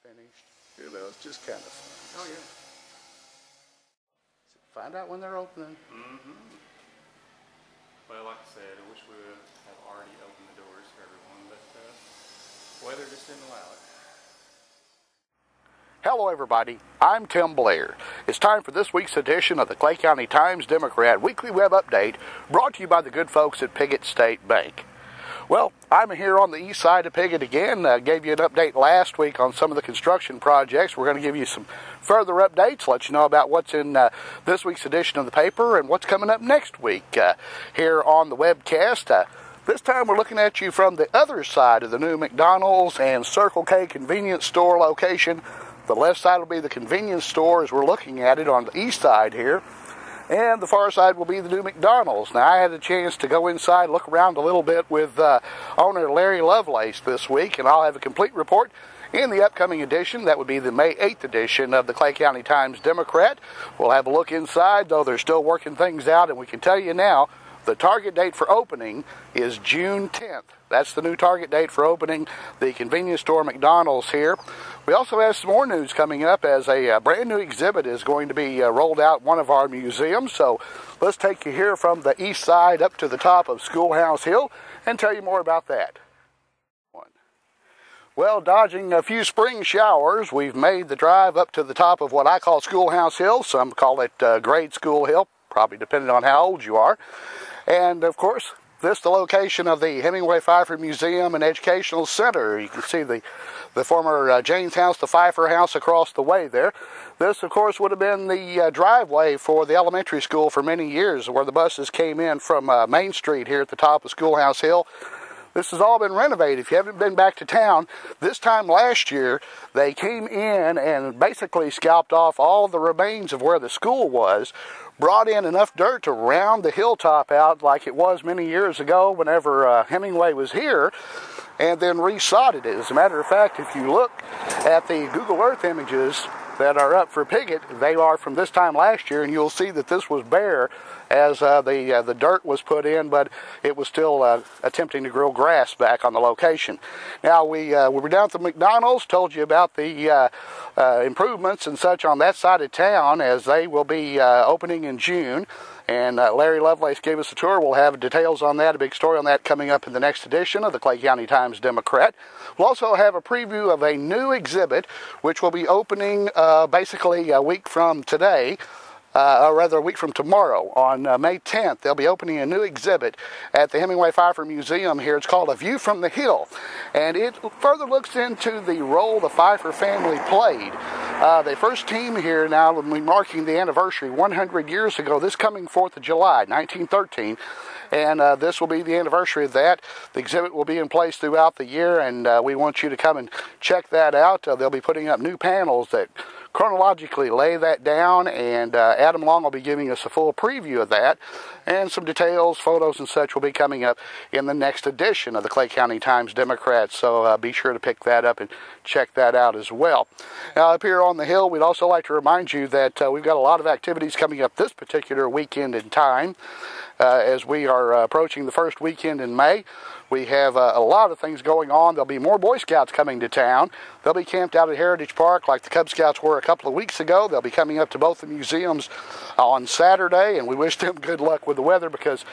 finished. You know, it's just kind of fun. Oh, yeah. So find out when they're opening. Well, like I said, I wish we would have already opened the doors for everyone, but weather just didn't allow it. Hello everybody, I'm Tim Blair. It's time for this week's edition of the Clay County Times-Democrat Weekly Web Update, brought to you by the good folks at Piggott State Bank. Well, I'm here on the east side of Piggott again. Gave you an update last week on some of the construction projects. We're going to give you some further updates, let you know about what's in this week's edition of the paper and what's coming up next week here on the webcast. This time we're looking at you from the other side of the new McDonald's and Circle K convenience store location. The left side will be the convenience store as we're looking at it on the east side here. And the far side will be the new McDonald's. Now, I had a chance to go inside, look around a little bit with owner Larry Lovelace this week, and I'll have a complete report in the upcoming edition. That would be the May 8th edition of the Clay County Times-Democrat. We'll have a look inside, though they're still working things out, and we can tell you now, the target date for opening is June 10th. That's the new target date for opening the convenience store McDonald's here. We also have some more news coming up as a brand new exhibit is going to be rolled out in one of our museums. So let's take you here from the east side up to the top of Schoolhouse Hill and tell you more about that. Well, dodging a few spring showers, we've made the drive up to the top of what I call Schoolhouse Hill. Some call it Grade School Hill, probably depending on how old you are. And, of course, this is the location of the Hemingway Pfeiffer Museum and Educational Center. You can see the former James House, the Pfeiffer House across the way there. This, of course, would have been the driveway for the elementary school for many years, where the buses came in from Main Street here at the top of Schoolhouse Hill. This has all been renovated. If you haven't been back to town, this time last year, they came in and basically scalped off all the remains of where the school was, brought in enough dirt to round the hilltop out like it was many years ago whenever Hemingway was here, and then resodded it. As a matter of fact, if you look at the Google Earth images that are up for Piggott, they are from this time last year, and you'll see that this was bare as the dirt was put in, but it was still attempting to grow grass back on the location. Now, we were down at the McDonald's, told you about the improvements and such on that side of town, as they will be opening in June. And Larry Lovelace gave us a tour. We'll have details on that, a big story on that coming up in the next edition of the Clay County Times-Democrat. We'll also have a preview of a new exhibit, which will be opening basically a week from today. Or rather a week from tomorrow, on May 10th, they'll be opening a new exhibit at the Hemingway Pfeiffer Museum here. It's called A View from the Hill, and it further looks into the role the Pfeiffer family played. They first came here now, when we're marking the anniversary 100 years ago, this coming 4th of July, 1913. And this will be the anniversary of that. The exhibit will be in place throughout the year, and we want you to come and check that out. They'll be putting up new panels that chronologically lay that down, and Adam Long will be giving us a full preview of that, and some details, photos, and such will be coming up in the next edition of the Clay County Times-Democrat, so be sure to pick that up and check that out as well. Now, up here on the hill, we'd also like to remind you that we've got a lot of activities coming up this particular weekend in time. As we are approaching the first weekend in May, we have a lot of things going on. There'll be more Boy Scouts coming to town. They'll be camped out at Heritage Park like the Cub Scouts were a couple of weeks ago. They'll be coming up to both the museums on Saturday, and we wish them good luck with the weather, because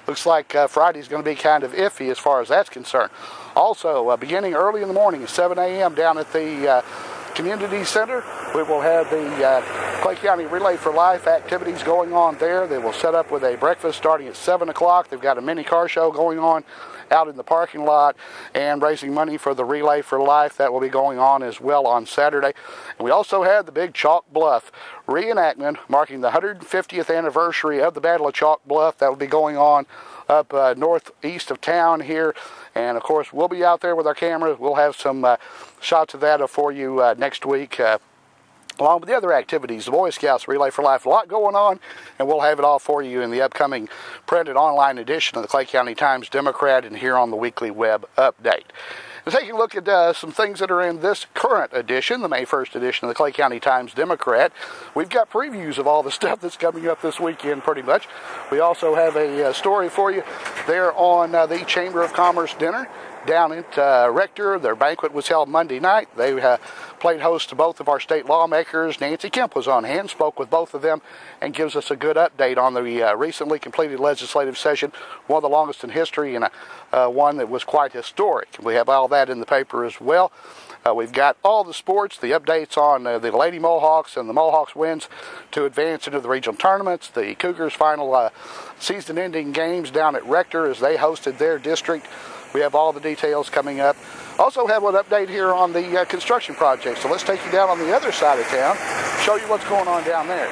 looks like Friday's going to be kind of iffy as far as that's concerned. Also, beginning early in the morning at 7 a.m. down at the Community Center, we will have the Clay County Relay for Life activities going on there. They will set up with a breakfast starting at 7 o'clock. They've got a mini car show going on out in the parking lot and raising money for the Relay for Life. That will be going on as well on Saturday. And we also had the big Chalk Bluff reenactment marking the 150th anniversary of the Battle of Chalk Bluff. That will be going on up northeast of town here. And, of course, we'll be out there with our cameras. We'll have some shots of that for you next week, along with the other activities, the Boy Scouts, Relay for Life, a lot going on, and we'll have it all for you in the upcoming printed online edition of the Clay County Times-Democrat and here on the Weekly Web Update. And taking a look at some things that are in this current edition, the May 1st edition of the Clay County Times-Democrat, we've got previews of all the stuff that's coming up this weekend pretty much. We also have a story for you there on the Chamber of Commerce dinner. down at Rector. Their banquet was held Monday night. They played host to both of our state lawmakers. Nancy Kemp was on hand, spoke with both of them, and gives us a good update on the recently completed legislative session, one of the longest in history and one that was quite historic. We have all that in the paper as well. We've got all the sports, the updates on the Lady Mohawks and the Mohawks wins to advance into the regional tournaments, the Cougars' final season-ending games down at Rector as they hosted their district. We have all the details coming up. Also have an update here on the construction project. So let's take you down on the other side of town, show you what's going on down there.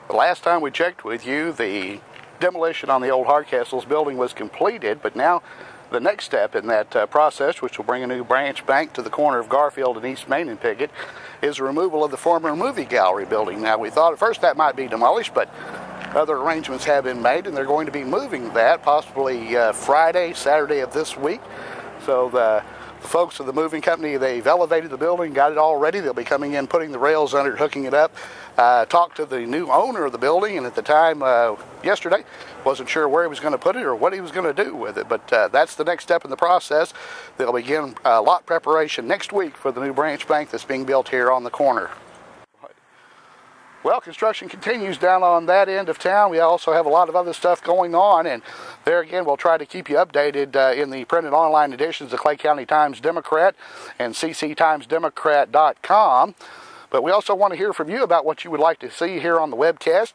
The last time we checked with you, the demolition on the old Hardcastles building was completed, but now the next step in that process, which will bring a new branch bank to the corner of Garfield and East Main and Pickett, is the removal of the former movie gallery building. Now, we thought at first that might be demolished, but other arrangements have been made, and they're going to be moving that possibly Friday, Saturday of this week. So the folks of the moving company, they've elevated the building, got it all ready. They'll be coming in, putting the rails under it, hooking it up. Talked to the new owner of the building, and at the time yesterday, wasn't sure where he was going to put it or what he was going to do with it. But that's the next step in the process. They'll begin lot preparation next week for the new branch bank that's being built here on the corner. Well, construction continues down on that end of town. We also have a lot of other stuff going on, and there again, we'll try to keep you updated in the printed online editions of Clay County Times-Democrat and cctimesdemocrat.com. But we also want to hear from you about what you would like to see here on the webcast.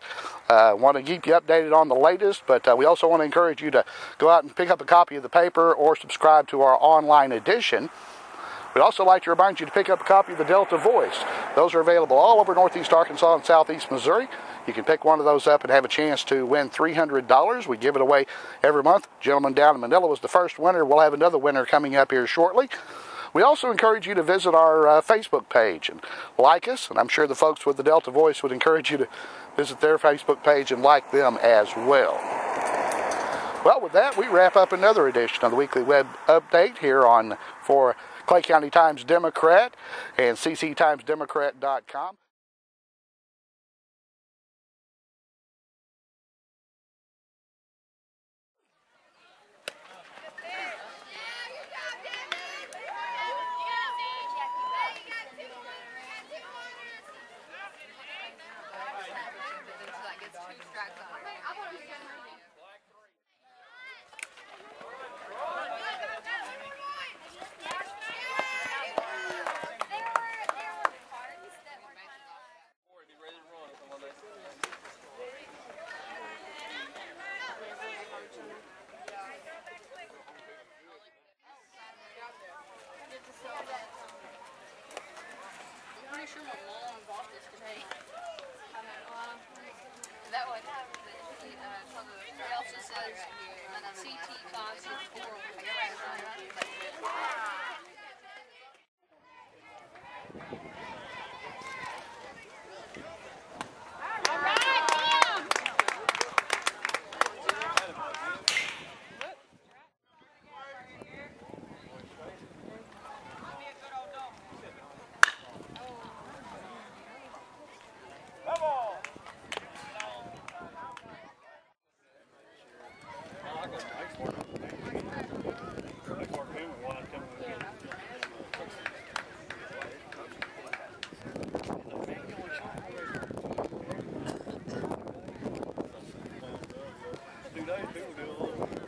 Want to keep you updated on the latest, but we also want to encourage you to go out and pick up a copy of the paper or subscribe to our online edition. We'd also like to remind you to pick up a copy of the Delta Voice. Those are available all over Northeast Arkansas and Southeast Missouri. You can pick one of those up and have a chance to win $300. We give it away every month. Gentleman down in Manila was the first winner. We'll have another winner coming up here shortly. We also encourage you to visit our Facebook page and like us, and I'm sure the folks with the Delta Voice would encourage you to visit their Facebook page and like them as well. Well, with that, we wrap up another edition of the Weekly Web Update here for Clay County Times-Democrat and cctimesdemocrat.com. Pretty sure my mom bought this today. That one, it also says CT 564. People do a little